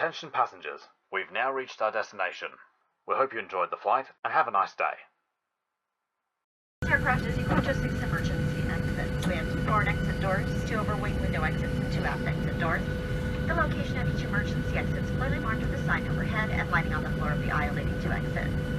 Attention passengers, we've now reached our destination. We hope you enjoyed the flight and have a nice day. This aircraft is equipped with 6 emergency exits. We have 2 forward exit doors, 2 overwing window exits, and 2 aft exit doors. The location of each emergency exit is clearly marked with a sign overhead and lighting on the floor of the aisle leading to exit.